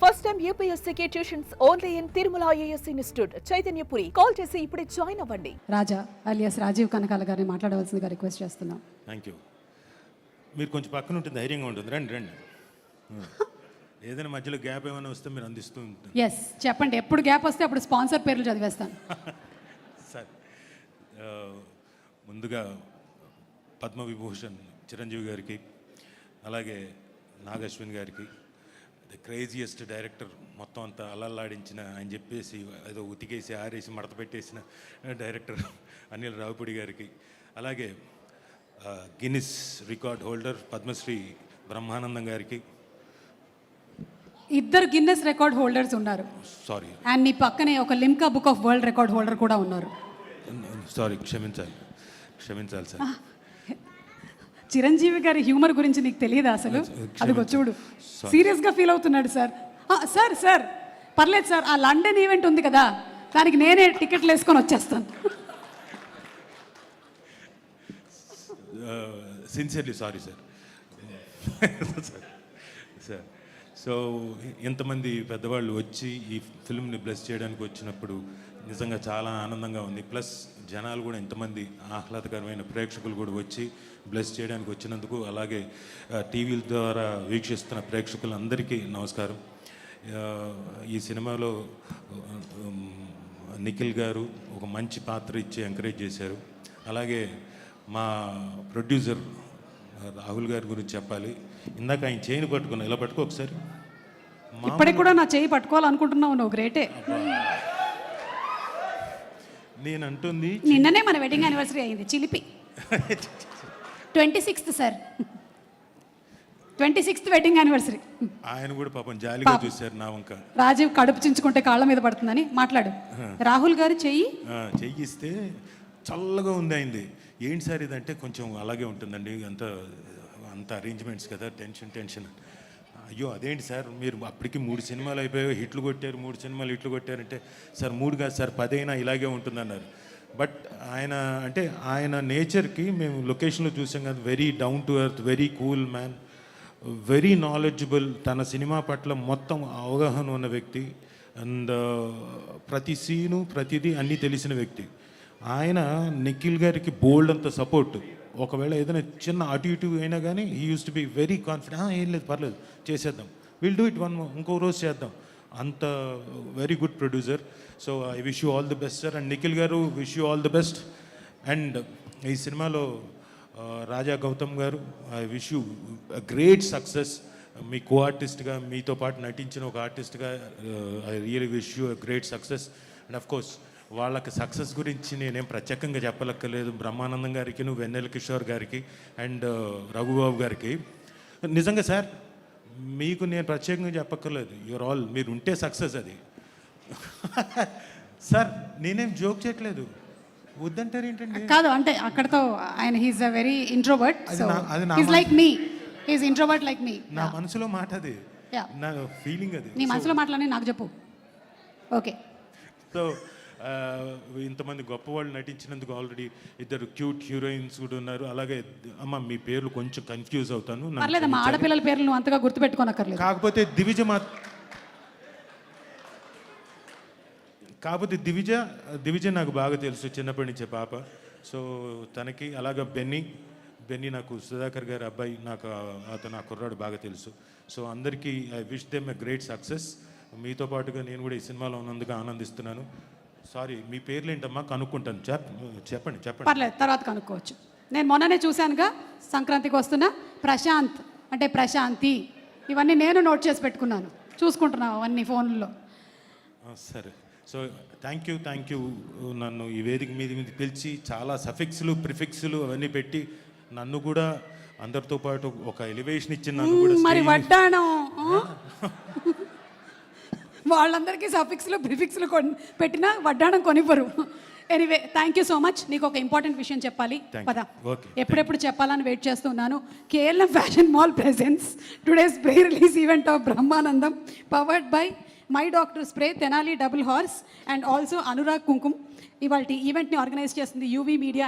First time యూపీఎస్సీకి tuitions only in Tirumala IAS institute Chaitanyapuri. Call చేసి ఇప్పుడే జాయిన్ అవ్వండి. రాజా అలియాస్ రాజీవ్ కనకాల గారిని మాట్లాడవలసిందిగా రిక్వెస్ట్ చేస్తున్నాం. Thank you. మీరు కొంచెం పక్కన ఉంటుంది, ధైర్యంగా ఉంటుంది. రండి రండి. ఏదైనా మధ్యలో గ్యాప్ ఏమైనా వస్తే మీరు అందిస్తూ ఉంటుంది. ఎస్ చెప్పండి, ఎప్పుడు గ్యాప్ వస్తే అప్పుడు స్పాన్సర్ పేర్లు చదివేస్తాను. సార్, ముందుగా పద్మవిభూషణ్ చిరంజీవి గారికి, అలాగే నాగశ్విన్ గారికి, ద క్రేజియస్ట్ డైరెక్టర్, మొత్తం అంతా అల్లల్లాడించిన ఆయన చెప్పేసి ఏదో ఉతికేసి ఆరేసి మడత పెట్టేసిన డైరెక్టర్ అనిల్ రావిపూడి గారికి, అలాగే Guinness record holder Padmashri Brahmanandam గారికి. ఇద్దరు గిన్నెస్ రికార్డ్ హోల్డర్స్ ఉన్నారు. సారీ. అండ్ నీ పక్కనే ఒక Limca book of world record holder కూడా ఉన్నారు. సారీ, క్షమించాలి సార్. చిరంజీవి గారి హ్యూమర్ గురించి నీకు తెలియదా అసలు? అదిగో చూడు, సీరియస్గా ఫీల్ అవుతున్నాడు సార్. సార్ పర్లేదు సార్, ఆ లండన్ ఈవెంట్ ఉంది కదా, దానికి నేనే టికెట్లు వేసుకొని వచ్చేస్తాను. Sincerely sorry sir. Sir, so ఎంతమంది పెద్దవాళ్ళు వచ్చి ఈ ఫిల్మ్ని బ్లెస్ చేయడానికి వచ్చినప్పుడు నిజంగా చాలా ఆనందంగా ఉంది. ప్లస్ జనాలు కూడా ఎంతమంది ఆహ్లాదకరమైన ప్రేక్షకులు కూడా వచ్చి బ్లెస్ చేయడానికి వచ్చినందుకు, అలాగే టీవీల ద్వారా వీక్షిస్తున్న ప్రేక్షకులందరికీ నమస్కారం. ఈ సినిమాలో నిఖిల్ గారు ఒక మంచి పాత్ర ఇచ్చి ఎంకరేజ్ చేశారు. అలాగే మా ప్రొడ్యూసర్ రాహుల్ గారి గురించి చెప్పాలి. ఇందాక ఆయన చేయిని పట్టుకున్నా, ఇలా పట్టుకో ఒకసారి. ఇప్పటికి కూడా నా చేయి పట్టుకోవాలనుకుంటున్నావు, నువ్వు గ్రేటే. నేను అంటుంది, నిన్ననే మన వెడ్డింగ్ యానివర్సరీ అయింది, చిలిపి. 26th sir, 26th wedding anniversary. ఆయన కూడా పాపం జాలిగా చూశారు నా వంక. రాజీవ్ కడుపు చించుకుంటే కాళ్ళ మీద పడుతుందని మాట్లాడు. రాహుల్ గారు చెయ్యిస్తే చల్లగా ఉంది అయింది. ఏంటి సార్ ఇదంటే, కొంచెం అలాగే ఉంటుందండి, అంత అరేంజ్మెంట్స్ కదా, టెన్షన్. అయ్యో అదేంటి సార్, మీరు అప్పటికి 3 సినిమాలు అయిపోయాయి, హిట్లు కొట్టారు, 3 సినిమాలు హిట్లు కొట్టారంటే, సార్ 3 కాదు సార్ 10 అయినా ఇలాగే ఉంటుందన్నారు. బట్ ఆయన నేచర్కి మేము లొకేషన్లో చూసాం కదా, very down to earth, very cool man, very knowledgeable, తన సినిమా పట్ల మొత్తం అవగాహన ఉన్న వ్యక్తి, అండ్ ప్రతి సీను ప్రతిదీ అన్నీ తెలిసిన వ్యక్తి. ఆయన నిఖిల్ గారికి బోల్డ్ అంత సపోర్ట్. ఒకవేళ ఏదైనా చిన్న అటు ఇటు అయినా కానీ he use to be very confident. ఏం లేదు, పర్లేదు, చేసేద్దాం, విల్ డూ ఇట్ ఇంకో రోజు చేద్దాం. అంత very good producer. So I wish you all the best sir. And Nikhil గారు, wish you all the best. And ఈ సినిమాలో రాజా గౌతమ్ గారు, I wish you great success. మీ కో ఆర్టిస్ట్గా, మీతో పాటు నటించిన ఒక ఆర్టిస్ట్గా I really wish you great success. And of course వాళ్ళకి సక్సెస్ గురించి నేనేం ప్రత్యేకంగా చెప్పలక్కర్లేదు. బ్రహ్మానందం గారికి, వెన్నెల కిషోర్ గారికి, అండ్ రఘుబాబు గారికి. నిజంగా సార్, మీకు నేను ప్రత్యేకంగా చెప్పక్కర్లేదు. యూఆర్ ఆల్, మీరు ఉంటే సక్సెస్ అది. సార్ నేనేం జోక్ చేయట్లేదు, వద్దంటారు ఏంటండి? కాదు అంటే అక్కడతో ఆయన he's a very introvert, he's like me, he's introvert like me. నా మనసులో మాట అది, నా ఫీలింగ్ అది. నీ మనసులో మాటలని నాకు చెప్పు. ఓకే. సో ఇంతమంది గొప్ప వాళ్ళు నటించినందుకు ఆల్రెడీ 2 క్యూట్ హీరోయిన్స్ కూడా ఉన్నారు. అలాగే అమ్మ, మీ పేర్లు కొంచెం కన్ఫ్యూజ్ అవుతాను, మా ఆడపిల్లల పేర్లు నువ్వు అంతగా గుర్తుపెట్టుకోనక్కర్లేదు. కాకపోతే దివిజ నాకు బాగా తెలుసు, చిన్నప్పటి నుంచే పాప. సో తనకి, అలాగే బెన్నీ నాకు సుధాకర్ గారి అబ్బాయి, నాకు అతను ఆ కుర్రాడు బాగా తెలుసు. సో అందరికీ I wish them a great success. మీతో పాటుగా నేను కూడా ఈ సినిమాలో ఉన్నందుకు ఆనందిస్తున్నాను. సారీ, మీ పేర్లు ఏంటమ్మా? కనుక్కుంటాను. చెప్పండి. పర్లేదు, తర్వాత కనుక్కోవచ్చు. నేను మొన్ననే చూశానుగా, సంక్రాంతికి వస్తున్నా ప్రశాంత్ అంటే ప్రశాంతి, ఇవన్నీ నేను నోట్ చేసి పెట్టుకున్నాను, చూసుకుంటున్నాను అవన్నీ ఫోన్లో. సరే. So thank you. నన్ను ఈ వేదిక మీద పిలిచి చాలా సఫిక్స్లు, ప్రిఫిక్స్లు అవన్నీ పెట్టి నన్ను కూడా అందరితో పాటు ఒక ఎలివేషన్ ఇచ్చి నన్ను కూడా మరి వడ్డాణం వాళ్ళందరికీ సఫిక్స్లు ప్రిఫిక్స్లు పెట్టినా వడ్డాణం కొనివ్వరు. Anyway, thank you so much. నీకు ఒక ఇంపార్టెంట్ విషయం చెప్పాలి, పద. ఎప్పుడెప్పుడు చెప్పాలని వెయిట్ చేస్తున్నాను. KLM fashion mall presence today's pre release event of Brahmanandam, powered by my doctor spray, Tenali double horse, and also Anurag Kumkum. ఇవాళ ఈవెంట్ని ఆర్గనైజ్ చేస్తుంది UV మీడియా.